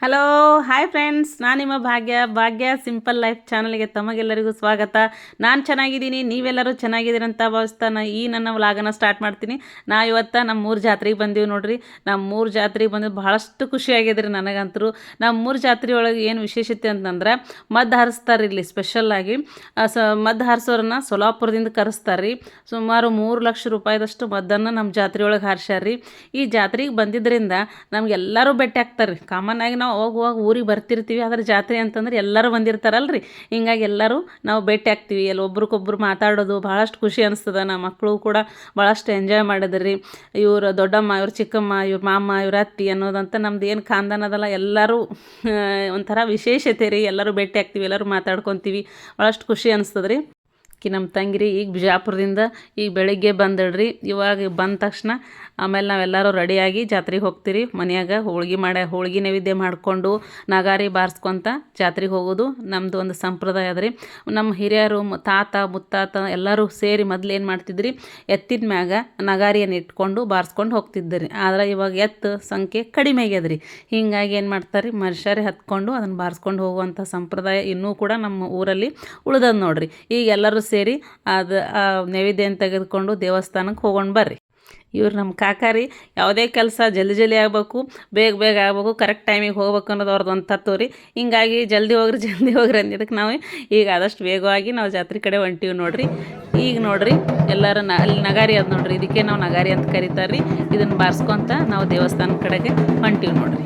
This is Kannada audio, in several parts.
ಹಲೋ ಹಾಯ್ ಫ್ರೆಂಡ್ಸ್, ನಾನು ನಿಮ್ಮ ಭಾಗ್ಯ ಸಿಂಪಲ್ ಲೈಫ್ ಚಾನಲ್ಗೆ ತಮಗೆಲ್ಲರಿಗೂ ಸ್ವಾಗತ. ನಾನು ಚೆನ್ನಾಗಿದ್ದೀನಿ, ನೀವೆಲ್ಲರೂ ಚೆನ್ನಾಗಿದ್ದೀರಂತ ಭಾವಿಸ್ತಾನೆ ಈ ನನ್ನ ವ್ಲಾಗನ್ನು ಸ್ಟಾರ್ಟ್ ಮಾಡ್ತೀನಿ. ಇವತ್ತು ನಮ್ಮ ಮೂರು ಜಾತ್ರೆಗೆ ಬಂದೀವಿ ನೋಡ್ರಿ. ನಮ್ಮ ಮೂರು ಜಾತ್ರೆಗೆ ಬಂದು ಭಾಳಷ್ಟು ಖುಷಿಯಾಗಿದ್ರಿ ನನಗಂತರೂ. ನಮ್ಮ ಮೂರು ಜಾತ್ರೆ ಒಳಗೆ ಏನು ವಿಶೇಷತೆ ಅಂತಂದ್ರೆ ಮದ್ದು ಹಾರಿಸ್ತಾರೆ. ಇಲ್ಲಿ ಸ್ಪೆಷಲ್ಲಾಗಿ ಮದ್ದು ಹಾರಿಸೋರನ್ನ ಸೊಲಾಪುರದಿಂದ ಕರೆಸ್ತಾರೆ ರೀ. ಸುಮಾರು 3 ಲಕ್ಷ ರೂಪಾಯಿದಷ್ಟು ಮದ್ದನ್ನು ನಮ್ಮ ಜಾತ್ರೆ ಒಳಗೆ ಹಾರಿಸ್ಯಾರ ರೀ. ಈ ಜಾತ್ರೆಗೆ ಬಂದಿದ್ದರಿಂದ ನಮಗೆಲ್ಲರೂ ಭೇಟಿ ಆಗ್ತಾರೆ ರೀ. ಕಾಮನ್ ಆಗಿ ನಾವು ಹೋಗುವಾಗ ಊರಿಗೆ ಬರ್ತಿರ್ತೀವಿ, ಆದರೆ ಜಾತ್ರೆ ಅಂತಂದ್ರೆ ಎಲ್ಲರೂ ಬಂದಿರ್ತಾರಲ್ರಿ. ಹಿಂಗಾಗಿ ಎಲ್ಲರೂ ನಾವು ಭೇಟಿ ಆಗ್ತೀವಿ. ಎಲ್ಲ ಒಬ್ರಿಗೊಬ್ರು ಮಾತಾಡೋದು ಭಾಳಷ್ಟು ಖುಷಿ ಅನಿಸ್ತದೆ. ನಮ್ಮ ಮಕ್ಕಳು ಕೂಡ ಭಾಳಷ್ಟು ಎಂಜಾಯ್ ಮಾಡಿದ್ರಿ. ಇವ್ರ ದೊಡ್ಡಮ್ಮ, ಇವ್ರ ಚಿಕ್ಕಮ್ಮ, ಇವ್ರ ಮಾಮ, ಇವ್ರ ಅತ್ತಿ ಅನ್ನೋದಂತ ನಮ್ದು ಏನು ಖಾನ್ದಾನ ಅದಲ್ಲ, ಎಲ್ಲರೂ ಒಂಥರ ವಿಶೇಷತೆ ರೀ. ಎಲ್ಲರೂ ಭೇಟಿ ಆಗ್ತೀವಿ, ಎಲ್ಲರೂ ಮಾತಾಡ್ಕೊತೀವಿ, ಭಾಳಷ್ಟು ಖುಷಿ ಅನಿಸ್ತದೆ ರೀ. ನಮ್ಮ ತಂಗಿರಿ ಈಗ ಬಿಜಾಪುರದಿಂದ ಈಗ ಬೆಳಿಗ್ಗೆ ಬಂದಳ್ರಿ. ಇವಾಗ ಬಂದ ತಕ್ಷಣ ಆಮೇಲೆ ನಾವೆಲ್ಲರೂ ರೆಡಿಯಾಗಿ ಜಾತ್ರೆಗೆ ಹೋಗ್ತೀರಿ. ಮನೆಯಾಗ ಹೋಳ್ಗೆ ನೈವೇದ್ಯ ಮಾಡಿಕೊಂಡು ನಗಾರಿ ಬಾರಿಸ್ಕೊತ ಜಾತ್ರೆಗೆ ಹೋಗೋದು ನಮ್ಮದು ಒಂದು ಸಂಪ್ರದಾಯ ಅದ ರೀ. ನಮ್ಮ ಹಿರಿಯರು ತಾತ ಮುತ್ತಾತ ಎಲ್ಲರೂ ಸೇರಿ ಮೊದಲು ಏನು ಮಾಡ್ತಿದ್ರಿ, ಎತ್ತಿನ ಮ್ಯಾಗ ನಗಾರಿಯನ್ನು ಇಟ್ಕೊಂಡು ಬಾರಿಸ್ಕೊಂಡು ಹೋಗ್ತಿದ್ರಿ. ಆದರೆ ಇವಾಗ ಎತ್ತು ಸಂಖ್ಯೆ ಕಡಿಮೆ ಆಗ್ಯದ್ರಿ. ಹೀಗಾಗಿ ಏನು ಮಾಡ್ತಾರೆ ರೀ, ಮನುಷ್ಯರೇ ಹತ್ಕೊಂಡು ಅದನ್ನು ಬಾರಿಸ್ಕೊಂಡು ಹೋಗುವಂಥ ಸಂಪ್ರದಾಯ ಇನ್ನೂ ಕೂಡ ನಮ್ಮ ಊರಲ್ಲಿ ಉಳ್ದದ ನೋಡ್ರಿ. ಈಗ ಎಲ್ಲರೂ ಸೇರಿ ಅದು ನೈವೇದ್ಯನ ತೆಗೆದುಕೊಂಡು ದೇವಸ್ಥಾನಕ್ಕೆ ಹೋಗೋಣ ಬರ್ರಿ. ಇವ್ರು ನಮ್ಮ ಕಾಕಾರಿ, ಯಾವುದೇ ಕೆಲಸ ಜಲ್ದಿ ಆಗಬೇಕು, ಬೇಗ ಆಗಬೇಕು, ಕರೆಕ್ಟ್ ಟೈಮಿಗೆ ಹೋಗ್ಬೇಕು ಅನ್ನೋದು ಅವ್ರದ್ದು ಒಂದು ತತ್ವ ರೀ. ಹಿಂಗಾಗಿ ಜಲ್ದಿ ಹೋಗ್ರಿ ಅಂದಿದ್ದಕ್ಕೆ ನಾವು ಈಗ ಆದಷ್ಟು ವೇಗವಾಗಿ ನಾವು ಜಾತ್ರೆ ಕಡೆ ಹೊಂಟೀವಿ ನೋಡ್ರಿ. ಈಗ ನೋಡ್ರಿ ಎಲ್ಲರೂ ಅಲ್ಲಿ ನಗಾರಿ ಅದು ನೋಡ್ರಿ, ಇದಕ್ಕೆ ನಾವು ನಗಾರಿ ಅಂತ ಕರೀತಾರೆ ರೀ. ಇದನ್ನು ಬಾರಿಸ್ಕೊತ ನಾವು ದೇವಸ್ಥಾನದ ಕಡೆಗೆ ಹೊಂಟೀವಿ ನೋಡ್ರಿ.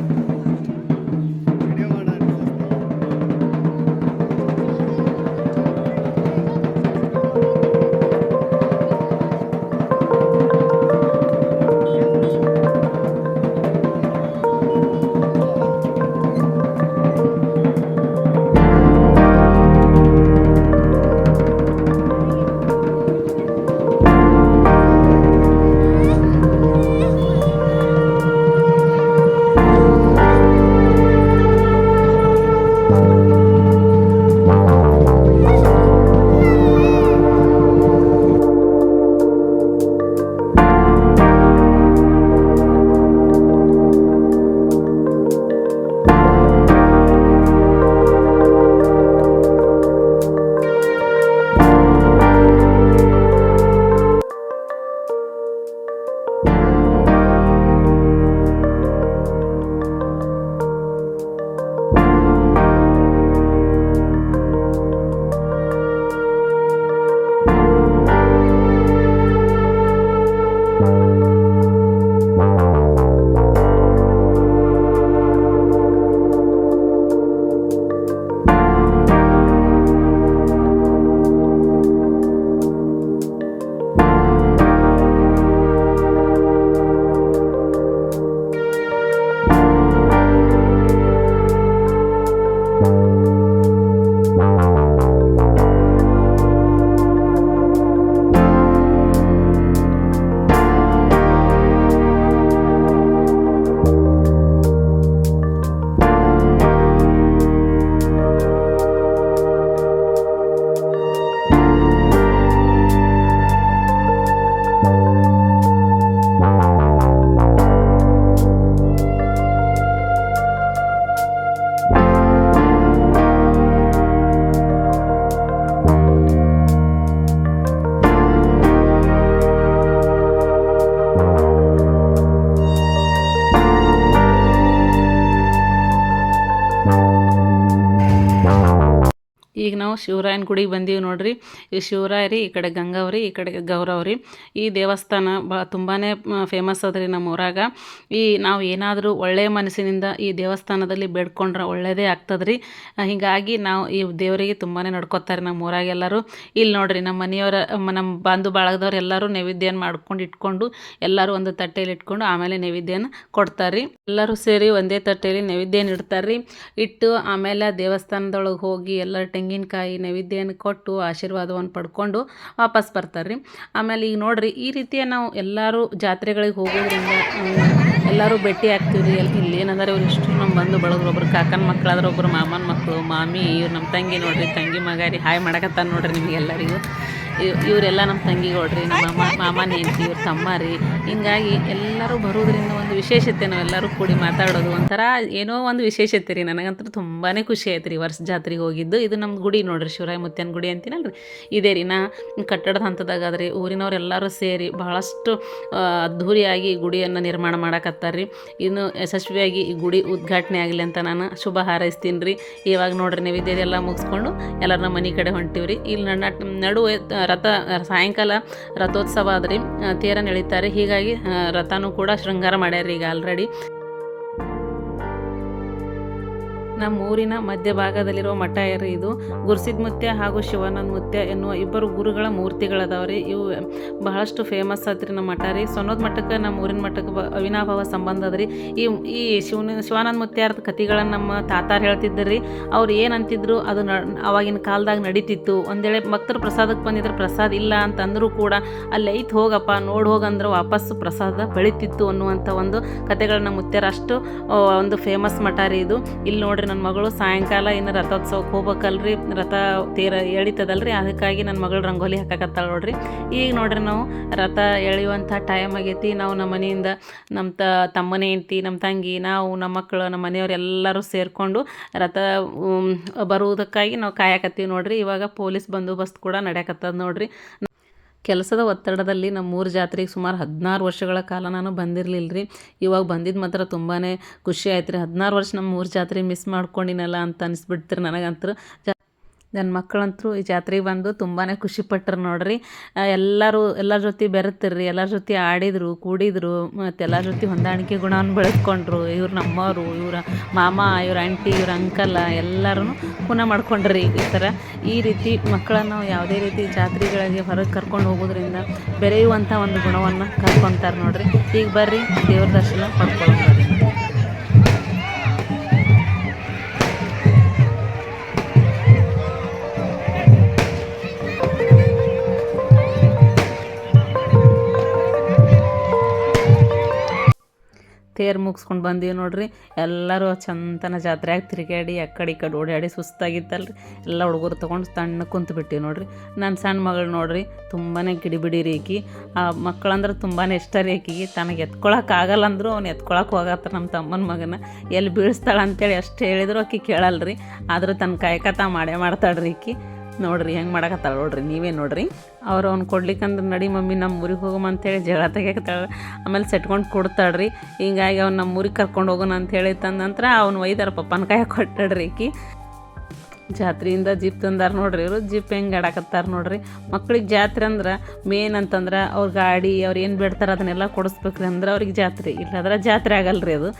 ಈಗ ನಾವು ಶಿವರಾಯನ ಗುಡಿಗೆ ಬಂದೀವಿ ನೋಡ್ರಿ. ಈ ಶಿವರಾಯ ರೀ, ಈ ಕಡೆ ಗಂಗಾವರಿ, ಈ ಕಡೆ ಗೌರವ್ರಿ. ಈ ದೇವಸ್ಥಾನ ತುಂಬಾ ಫೇಮಸ್ ಅದ್ರಿ ನಮ್ಮ ಊರಾಗ. ನಾವು ಏನಾದರೂ ಒಳ್ಳೆಯ ಮನಸ್ಸಿನಿಂದ ಈ ದೇವಸ್ಥಾನದಲ್ಲಿ ಬೇಡ್ಕೊಂಡ್ರೆ ಒಳ್ಳೆಯದೇ ಆಗ್ತದ್ರಿ. ಹೀಗಾಗಿ ನಾವು ಈ ದೇವರಿಗೆ ತುಂಬಾ ನಡ್ಕೊತಾರೆ ನಮ್ಮ ಊರಾಗ ಎಲ್ಲರೂ. ಇಲ್ಲಿ ನೋಡ್ರಿ ನಮ್ಮ ಮನೆಯವರ ನಮ್ಮ ಬಂಧು ಬಳಗದವ್ರು ಎಲ್ಲರೂ ನೈವೇದ್ಯನ ಮಾಡ್ಕೊಂಡು ಇಟ್ಕೊಂಡು ಎಲ್ಲರೂ ಒಂದು ತಟ್ಟೆಯಲ್ಲಿ ಇಟ್ಕೊಂಡು ಆಮೇಲೆ ನೈವೇದ್ಯನ ಕೊಡ್ತಾರೆ. ಎಲ್ಲರೂ ಸೇರಿ ಒಂದೇ ತಟ್ಟೆಯಲ್ಲಿ ನೈವೇದ್ಯನ ಇಡ್ತಾರೆ. ಇಟ್ಟು ಆಮೇಲೆ ದೇವಸ್ಥಾನದೊಳಗೆ ಹೋಗಿ ಎಲ್ಲ ತೆಂಗಿನಕಾಯಿ ನೈವೇದ್ಯನ ಕೊಟ್ಟು ಆಶೀರ್ವಾದವನ್ನು ಪಡ್ಕೊಂಡು ವಾಪಸ್ ಬರ್ತಾರೆ ರೀ. ಆಮೇಲೆ ಈಗ ನೋಡ್ರಿ, ಈ ರೀತಿಯ ನಾವು ಎಲ್ಲರೂ ಜಾತ್ರೆಗಳಿಗೆ ಹೋಗೋದ್ರಿಂದ ಎಲ್ಲರೂ ಭೇಟಿ ಆಗ್ತೀವಿ ರೀ. ಇಲ್ಲಿ ಏನಂದ್ರೆ ಇವ್ರು ಇಷ್ಟು ನಮ್ಮ ಬಂದು ಬಳದ್ರು, ಒಬ್ರು ಕಾಕನ ಮಕ್ಕಳಾದ್ರೆ, ಒಬ್ಬರು ಮಾಮನ ಮಕ್ಕಳು, ಮಾಮಿ, ಇವ್ರು ನಮ್ಮ ತಂಗಿ ನೋಡ್ರಿ, ತಂಗಿ ಮಗ ರೀ. ಹಾಯ್ ಮಾಡಕತ್ತಾನ ನೋಡ್ರಿ ನಿಮಗೆಲ್ಲರಿಗೂ. ಇವರೆಲ್ಲ ನಮ್ಮ ತಂಗಿಗಳ್ರಿ, ನಮ್ಮ ಮಾಮನ ಹೆಂಡತಿ, ಇವ್ರ ತಮ್ಮ ರೀ. ಹಿಂಗಾಗಿ ಎಲ್ಲರೂ ಬರೋದ್ರಿಂದ ಒಂದು ವಿಶೇಷತೆ, ನಾವೆಲ್ಲರೂ ಕೂಡಿ ಮಾತಾಡೋದು ಒಂಥರ ಏನೋ ಒಂದು ವಿಶೇಷತೆ ರೀ. ನನಗಂತೂ ತುಂಬಾ ಖುಷಿ ಆಯ್ತು ರೀ ವರ್ಷ ಜಾತ್ರೆಗೆ ಹೋಗಿದ್ದು. ಇದು ನಮ್ಮ ಗುಡಿ ನೋಡಿರಿ, ಶಿವರಾಯ ಮುತ್ಯನ ಗುಡಿ ಅಂತೀನಲ್ರಿ, ಇದೇ ರೀ. ಕಟ್ಟಡದ ಹಂತದಾಗ ಆದ್ರಿ ಊರಿನವರೆಲ್ಲರೂ ಸೇರಿ ಬಹಳಷ್ಟು ಅದ್ಧೂರಿಯಾಗಿ ಗುಡಿಯನ್ನು ನಿರ್ಮಾಣ ಮಾಡಕತ್ತಾರ್ರಿ. ಇನ್ನು ಯಶಸ್ವಿಯಾಗಿ ಈ ಗುಡಿ ಉದ್ಘಾಟನೆ ಆಗಲಿ ಅಂತ ನಾನು ಶುಭ ಹಾರೈಸ್ತೀನಿ ರೀ. ಇವಾಗ ನೋಡ್ರಿ ನೈವೇದ್ಯ ಎಲ್ಲ ಮುಗಿಸ್ಕೊಂಡು ಎಲ್ಲರನ್ನ ಮನೆ ಕಡೆ ಹೊಂಟಿವ್ರಿ. ಇಲ್ಲಿ ನಡುವೆ ಸಾಯಂಕಾಲ ರಥೋತ್ಸವ ಆದ್ರಿ, ತೇರ ಎಳಿತಾರೆ. ಹೀಗಾಗಿ ರಥನೂ ಕೂಡ ಶೃಂಗಾರ ಮಾಡ್ಯಾರ ಈಗ ಆಲ್ರೆಡಿ. ನಮ್ಮ ಊರಿನ ಮಧ್ಯಭಾಗದಲ್ಲಿರುವ ಮಠ ರೀ ಇದು. ಗುರುಸಿದ್ಧ ಮುತ್ಯ ಹಾಗೂ ಶಿವಾನಂದ ಮುತ್ಯ ಎನ್ನುವ ಇಬ್ಬರು ಗುರುಗಳ ಮೂರ್ತಿಗಳದಾವ್ರಿ. ಇವು ಬಹಳಷ್ಟು ಫೇಮಸ್ ಆತ್ರಿ ನಮ್ಮ ಮಠ ರೀ. ಸೊನ್ನೋದ್ ಮಠಕ್ಕೆ ನಮ್ಮ ಊರಿನ ಮಠಕ್ಕೆ ಅವಿನಾಭಾವ ಸಂಬಂಧ ಅದ್ರಿ. ಈ ಶಿವಾನಂದ ಮುತ್ಯಾರ್ದ ಕಥೆಗಳನ್ನು ನಮ್ಮ ತಾತಾರು ಹೇಳ್ತಿದ್ದರಿ. ಅವ್ರು ಏನಂತಿದ್ರು ಅದು ಅವಾಗಿನ ಕಾಲದಾಗ ನಡೀತಿತ್ತು. ಒಂದೇಳೆ ಭಕ್ತರು ಪ್ರಸಾದಕ್ಕೆ ಬಂದಿದ್ರೆ ಪ್ರಸಾದ ಇಲ್ಲ ಅಂತಂದರೂ ಕೂಡ ಅಲ್ಲಿ ಐತ್ ಹೋಗಪ್ಪ ನೋಡಿ ಹೋಗಂದ್ರೆ ವಾಪಸ್ಸು ಪ್ರಸಾದ ಬೆಳೀತಿತ್ತು ಅನ್ನುವಂಥ ಒಂದು ಕಥೆಗಳನ್ನ ಮುತ್ಯಾರ ಅಷ್ಟು ಒಂದು ಫೇಮಸ್ ಮಠ ರೀ ಇದು. ಇಲ್ಲಿ ನೋಡ್ರಿ ನನ್ನ ಮಗಳು ಸಾಯಂಕಾಲ ಇನ್ನು ರಥೋತ್ಸವಕ್ಕೆ ಹೋಗ್ಬೇಕಲ್ರಿ, ರಥ ತೇರ ಎಳಿತದಲ್ರಿ, ಅದಕ್ಕಾಗಿ ನನ್ನ ಮಗಳು ರಂಗೋಲಿ ಹಾಕಕತ್ತಾಳ ನೋಡ್ರಿ. ಈಗ ನೋಡ್ರಿ ನಾವು ರಥ ಎಳೆಯುವಂಥ ಟೈಮ್ ಆಗೈತಿ. ನಾವು ನಮ್ಮ ಮನೆಯಿಂದ ನಮ್ಮ ತಮ್ಮನೇ ಹೆಂಡ್ತಿ, ನಮ್ಮ ತಂಗಿ, ನಾವು, ನಮ್ಮ ಮಕ್ಕಳು, ನಮ್ಮ ಮನೆಯವ್ರು ಎಲ್ಲರೂ ಸೇರಿಕೊಂಡು ರಥ ಬರುವುದಕ್ಕಾಗಿ ನಾವು ಕಾಯಕತ್ತೀವಿ ನೋಡ್ರಿ. ಇವಾಗ ಪೊಲೀಸ್ ಬಂದೋಬಸ್ತ್ ಕೂಡ ನಡೆಯಕತ್ತದ ನೋಡ್ರಿ. ಕೆಲಸದ ಒತ್ತಡದಲ್ಲಿ ನಮ್ಮೂರ ಜಾತ್ರೆಗೆ ಸುಮಾರು 16 ವರ್ಷಗಳ ಕಾಲ ನಾನು ಬಂದಿರಲಿಲ್ಲ ರೀ. ಇವಾಗ ಬಂದಿದ್ದು ಮಾತ್ರ ತುಂಬಾ ಖುಷಿ ಆಯ್ತು ರೀ. 16 ವರ್ಷ ನಮ್ಮ ಊರ ಜಾತ್ರೆ ಮಿಸ್ ಮಾಡ್ಕೊಂಡಿನಲ್ಲ ಅಂತ ಅನಿಸ್ಬಿಡ್ತೀರಿ ನನಗಂತೂ. ನನ್ನ ಮಕ್ಕಳಂತರೂ ಈ ಜಾತ್ರೆಗೆ ಬಂದು ತುಂಬಾ ಖುಷಿಪಟ್ಟರು ನೋಡ್ರಿ. ಎಲ್ಲರ ಜೊತೆ ಬೆರೆತಿರ್ರಿ, ಎಲ್ಲರ ಜೊತೆ ಆಡಿದರು, ಕೂಡಿದರು, ಮತ್ತು ಎಲ್ಲರ ಜೊತೆ ಹೊಂದಾಣಿಕೆ ಗುಣವನ್ನು ಬೆಳೆಸ್ಕೊಂಡ್ರು. ಇವ್ರು ನಮ್ಮವರು, ಇವರ ಮಾಮ, ಇವ್ರ ಆಂಟಿ, ಇವ್ರ ಅಂಕಲ್ ಎಲ್ಲರೂ ಪುನಃ ಮಾಡ್ಕೊಂಡ್ರಿ. ಈ ಥರ ಈ ರೀತಿ ಮಕ್ಕಳನ್ನು ನಾವು ಯಾವುದೇ ರೀತಿ ಜಾತ್ರೆಗಳಿಗೆ ಹೊರಗೆ ಕರ್ಕೊಂಡು ಹೋಗೋದ್ರಿಂದ ಬೆರೆಯುವಂಥ ಒಂದು ಗುಣವನ್ನು ಕರ್ಕೊತಾರೆ ನೋಡ್ರಿ. ಈಗ ಬರ್ರಿ ದೇವ್ರ ದರ್ಶನ ಪಡ್ಕೊಳ್ಳೋದು. ತೇರು ಮುಗಿಸ್ಕೊಂಡು ಬಂದೀವಿ ನೋಡ್ರಿ. ಎಲ್ಲರೂ ಚಂತನ ಜಾತ್ರೆಯಾಗಿ ತಿರುಗಾಡಿ ಆ ಕಡೆ ಈ ಕಡೆ ಓಡಾಡಿ ಸುಸ್ತಾಗಿತ್ತಲ್ರಿ. ಎಲ್ಲ ಹುಡುಗರು ತೊಗೊಂಡು ತಣ್ಣ ಕುಂತು ಬಿಟ್ಟಿವಿ ನೋಡ್ರಿ. ನನ್ನ ಸಣ್ಣ ಮಗಳು ನೋಡ್ರಿ ತುಂಬಾ ಕಿಡಿಬಿಡಿ ರೀಕಿ. ಆ ಮಕ್ಕಳಂದ್ರೆ ತುಂಬಾ ಇಷ್ಟ ರೀ ಆಕಿಗೆ. ತನಗೆ ಎತ್ಕೊಳಕ್ಕೆ ಆಗಲ್ಲ ಅಂದರೂ ಅವ್ನು ಎತ್ಕೊಳಕ್ಕೆ ಹೋಗತ್ತ ನಮ್ಮ ತಮ್ಮನ ಮಗನ. ಎಲ್ಲಿ ಬೀಳಿಸ್ತಾಳೆ ಅಂತೇಳಿ ಅಷ್ಟು ಹೇಳಿದ್ರು ಆಕಿ ಕೇಳಲ್ರಿ. ಆದರೂ ತನ್ನ ಕಾಯಕತ್ತ ಮಾಡ್ತಾಳ್ರಿ ಈಕಿ. ನೋಡ್ರಿ ಹೆಂಗೆ ಮಾಡಕತ್ತಾಳೆ ನೋಡ್ರಿ, ನೀವೇ ನೋಡ್ರಿ. ಅವ್ನು ಕೊಡ್ಲಿಕ್ಕಂದ್ರೆ ನಡಿ ಮಮ್ಮಿ ನಮ್ಮ ಊರಿಗೆ ಹೋಗಮ್ಮ ಅಂತೇಳಿ ಜಗಳ ತೆಗಿತಾಳೆ. ಆಮೇಲೆ ಸೆಟ್ಕೊಂಡು ಕೊಡ್ತಾಳ್ರಿ. ಹಿಂಗಾಗಿ ಅವ್ನು ನಮ್ಮ ಊರಿಗೆ ಕರ್ಕೊಂಡು ಹೋಗೋಣ ಅಂತೇಳಿ ತಂದ ನಂತರ ಅವ್ನು ಒಯ್ದಾರ ಪಪ್ಪನ ಕಾಯ ಕೊಟ್ಟಾಡ್ರಿ ಈಕಿ. ಜಾತ್ರೆಯಿಂದ ಜೀಪ್ ತಂದಾರ ನೋಡ್ರಿ ಇವರು. ಜೀಪ್ ಹೆಂಗೆ ಆಡಕತ್ತಾರ ನೋಡ್ರಿ. ಮಕ್ಳಿಗೆ ಜಾತ್ರೆ ಅಂದ್ರೆ ಮೇನ್ ಅಂತಂದ್ರೆ ಅವ್ರ ಗಾಡಿ ಅವ್ರು ಏನು ಬಿಡ್ತಾರೆ ಅದನ್ನೆಲ್ಲ ಕೊಡಿಸ್ಬೇಕ್ರಿ. ಅಂದ್ರೆ ಅವ್ರಿಗೆ ಜಾತ್ರೆ, ಇಲ್ಲಾಂದ್ರೆ ಜಾತ್ರೆ ಆಗಲ್ರಿ ಅದು.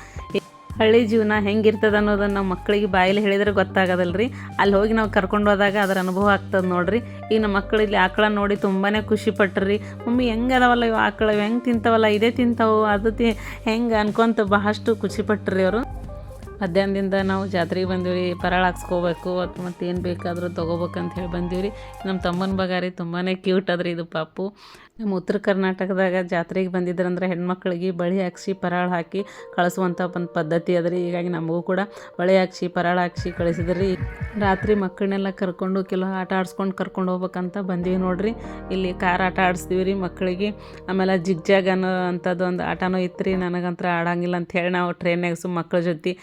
ಹಳ್ಳಿ ಜೀವನ ಹೆಂಗಿರ್ತದೆ ಅನ್ನೋದನ್ನು ನಮ್ಮ ಮಕ್ಕಳಿಗೆ ಬಾಯಲ್ಲಿ ಹೇಳಿದ್ರೆ ಗೊತ್ತಾಗೋದಲ್ಲ ರೀ. ಅಲ್ಲಿ ಹೋಗಿ ನಾವು ಕರ್ಕೊಂಡು ಹೋದಾಗ ಅದರ ಅನುಭವ ಆಗ್ತದೆ ನೋಡ್ರಿ. ಈಗ ನಮ್ಮ ಮಕ್ಕಳು ಇಲ್ಲಿ ಆಕಳ ನೋಡಿ ತುಂಬಾ ಖುಷಿ ಪಟ್ರಿ. ಮಮ್ಮಿ ಹೆಂಗೆ ಅದಾವಲ್ಲ ಇವು ಆಕಳ, ಹೆಂಗೆ ತಿಂತಾವಲ್ಲ, ಇದೇ ತಿಂತಾವು ಅದು ಹೆಂಗೆ ಅನ್ಕೊಂತ ಬಹಳಷ್ಟು ಖುಷಿ ಪಟ್ರಿ ಅವರು. ಮಧ್ಯಾಹ್ನದಿಂದ ನಾವು ಜಾತ್ರೆಗೆ ಬಂದೀವಿ ರೀ. ಪರಾಳ ಹಾಕ್ಸ್ಕೋಬೇಕು ಅಥವಾ ಮತ್ತು ಏನು ಬೇಕಾದರೂ ತೊಗೋಬೇಕಂತ ಹೇಳಿ ಬಂದೀವಿ ರೀ. ನಮ್ಮ ತಮ್ಮನ ಬಗಾರಿ ತುಂಬಾ ಕ್ಯೂಟ್ ಅದ್ರಿ ಇದು ಪಾಪು. ನಮ್ಮ ಉತ್ತರ ಕರ್ನಾಟಕದಾಗ ಜಾತ್ರೆಗೆ ಬಂದಿದ್ರಂದ್ರೆ ಹೆಣ್ಮಕ್ಳಿಗೆ ಬಳೆ ಹಾಕ್ಸಿ ಪರಾಳ ಹಾಕಿ ಕಳಿಸುವಂಥ ಒಂದು ಪದ್ಧತಿ ಅದ್ರಿ. ಹೀಗಾಗಿ ನಮಗೂ ಕೂಡ ಬಳೆ ಹಾಕ್ಸಿ ಪರಾಳ ಹಾಕ್ಸಿ ಕಳಿಸಿದ್ರಿ. ರಾತ್ರಿ ಮಕ್ಕಳನ್ನೆಲ್ಲ ಕರ್ಕೊಂಡು ಕೆಲವು ಆಟ ಆಡ್ಸ್ಕೊಂಡು ಕರ್ಕೊಂಡು ಹೋಗ್ಬೇಕಂತ ಬಂದೀವಿ ನೋಡ್ರಿ. ಇಲ್ಲಿ ಕಾರ್ ಆಟ ಆಡಿಸ್ತೀವಿ ರೀ ಮಕ್ಕಳಿಗೆ. ಆಮೇಲೆ ಜಿಗ್ಜಾಗ್ ಅನ್ನೋ ಅಂಥದ್ದು ಒಂದು ಆಟನೂ ಇತ್ತು ರೀ. ನನಗಂತ್ರ ಆಡಂಗಿಲ್ಲ ಅಂತ ಹೇಳಿ ನಾವು ಟ್ರೈನ್ನಾಗ ಮಕ್ಕಳ ಜೊತೆ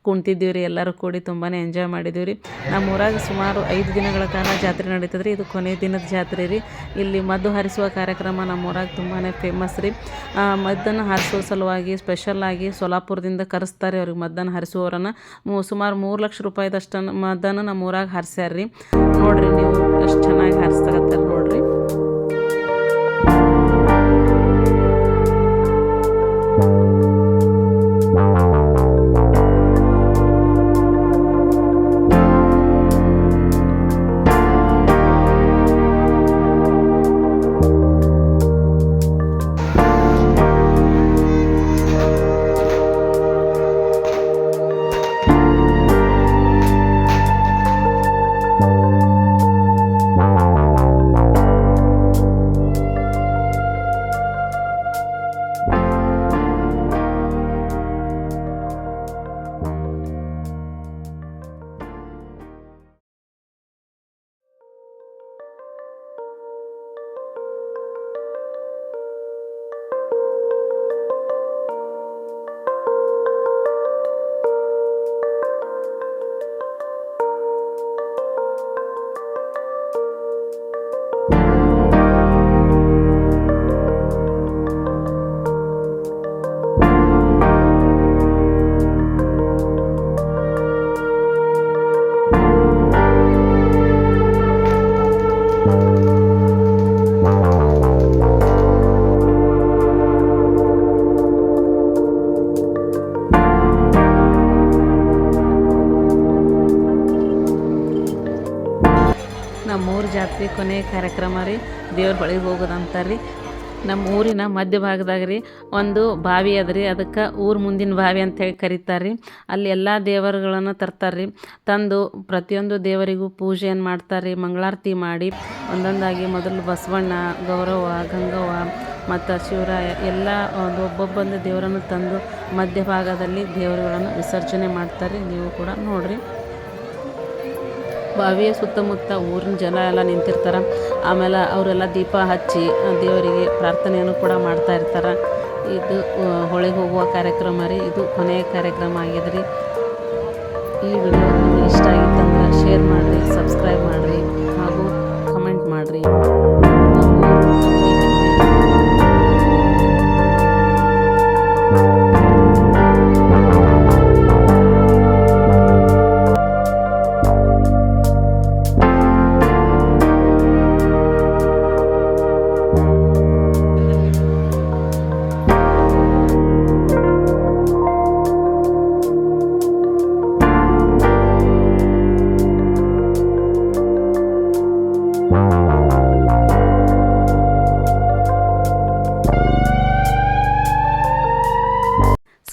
ಕುಂತಿದ್ದೀವಿ ರೀ. ಎಲ್ಲರೂ ಕೂಡಿ ತುಂಬಾ ಎಂಜಾಯ್ ಮಾಡಿದ್ದೀವಿ ರೀ. ನಮ್ಮ ಊರಾಗ ಸುಮಾರು 5 ದಿನಗಳ ಕಾಲ ಜಾತ್ರೆ ನಡೀತದೆ ರೀ. ಇದು ಕೊನೆಯ ದಿನದ ಜಾತ್ರೆ ರೀ. ಇಲ್ಲಿ ಮದ್ದು ಹಾರಿಸುವ ಕಾರ್ಯಕ್ರಮ ನಮ್ಮ ಊರಾಗ ತುಂಬಾ ಫೇಮಸ್ ರೀ. ಮದ್ದನ್ನು ಹಾರಿಸುವ ಸಲುವಾಗಿ ಸ್ಪೆಷಲ್ಲಾಗಿ ಸೊಲ್ಲಾಪುರದಿಂದ ಕರೆಸ್ತಾರೆ ಅವ್ರಿಗೆ ಮದ್ದನ್ನು ಹಾರಿಸುವವರನ್ನು. ಸುಮಾರು 3 ಲಕ್ಷ ರೂಪಾಯಿದಷ್ಟು ಮದ್ದನ್ನು ನಮ್ಮ ಊರಾಗ ಹಾರಿಸ್ಯಾರ ರೀ. ನೋಡಿರಿ ನೀವು ಎಷ್ಟು ಚೆನ್ನಾಗಿ ಹಾರಿಸ್ತಾಗತ್ತಾರೆ ನೋಡಿರಿ. ನಮ್ಮೂರ ಜಾತ್ರೆ ಕೊನೆ ಕಾರ್ಯಕ್ರಮ ರೀ ದೇವ್ರ ಬಳಿಗೆ ಹೋಗೋದಂತಾರ್ರಿ. ನಮ್ಮ ಊರಿನ ಮಧ್ಯಭಾಗದಾಗ ರೀ ಒಂದು ಬಾವಿ ಅದ ರೀ, ಅದಕ್ಕೆ ಊರು ಮುಂದಿನ ಬಾವಿ ಅಂತೇಳಿ ಕರೀತಾರೆ ರೀ. ಅಲ್ಲಿ ಎಲ್ಲ ದೇವರುಗಳನ್ನು ತರ್ತಾರೆ ರೀ. ತಂದು ಪ್ರತಿಯೊಂದು ದೇವರಿಗೂ ಪೂಜೆಯನ್ನು ಮಾಡ್ತಾರೆ ರೀ. ಮಂಗಳಾರತಿ ಮಾಡಿ ಒಂದೊಂದಾಗಿ ಮೊದಲು ಬಸವಣ್ಣ, ಗೌರವ್ವ, ಗಂಗವ್ವ ಮತ್ತು ಶಿವರಾಯ ಎಲ್ಲ ಒಬ್ಬೊಬ್ಬೊಂದು ದೇವರನ್ನು ತಂದು ಮಧ್ಯಭಾಗದಲ್ಲಿ ದೇವರುಗಳನ್ನು ವಿಸರ್ಜನೆ ಮಾಡ್ತಾರೆ. ನೀವು ಕೂಡ ನೋಡಿರಿ. ಬಾವಿಯ ಸುತ್ತಮುತ್ತ ಊರಿನ ಜನ ಎಲ್ಲ ನಿಂತಿರ್ತಾರೆ. ಆಮೇಲೆ ಅವರೆಲ್ಲ ದೀಪ ಹಚ್ಚಿ ದೇವರಿಗೆ ಪ್ರಾರ್ಥನೆಯನ್ನು ಕೂಡ ಮಾಡ್ತಾ ಇರ್ತಾರೆ. ಇದು ಹೊಳೆಗೆ ಹೋಗುವ ಕಾರ್ಯಕ್ರಮ ರೀ. ಇದು ಕೊನೆಯ ಕಾರ್ಯಕ್ರಮ ಆಗಿದೆ ರೀ. ಈ ವಿಡಿಯೋ ನಿಮಗೆ ಇಷ್ಟ ಆಗಿತ್ತಂದ್ರೆ ಶೇರ್ ಮಾಡಿರಿ, ಸಬ್ಸ್ಕ್ರೈಬ್ ಮಾಡಿರಿ ಹಾಗೂ ಕಮೆಂಟ್ ಮಾಡಿರಿ.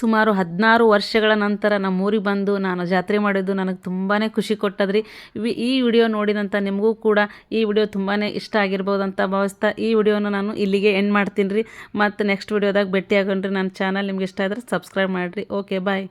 ಸುಮಾರು 16 ವರ್ಷಗಳ ನಂತರ ನಮ್ಮೂರಿಗೆ ಬಂದು ನಾನು ಜಾತ್ರೆ ಮಾಡಿದ್ದು ನನಗೆ ತುಂಬಾ ಖುಷಿ ಕೊಟ್ಟದ್ರಿ. ಈ ವಿಡಿಯೋ ನೋಡಿದಂಥ ನಿಮಗೂ ಕೂಡ ಈ ವಿಡಿಯೋ ತುಂಬಾ ಇಷ್ಟ ಆಗಿರ್ಬೋದು ಅಂತ ಭಾವಿಸ್ತಾ ಈ ವಿಡಿಯೋನ ನಾನು ಇಲ್ಲಿಗೆ ಎಂಡ್ ಮಾಡ್ತೀನಿ ರೀ. ಮತ್ತು ನೆಕ್ಸ್ಟ್ ವಿಡಿಯೋದಾಗ ಭೇಟಿ ಆಗೋಣ್ರಿ. ನನ್ನ ಚಾನಲ್ ನಿಮ್ಗೆ ಇಷ್ಟ ಆದರೆ ಸಬ್ಸ್ಕ್ರೈಬ್ ಮಾಡಿರಿ. ಓಕೆ, ಬಾಯ್.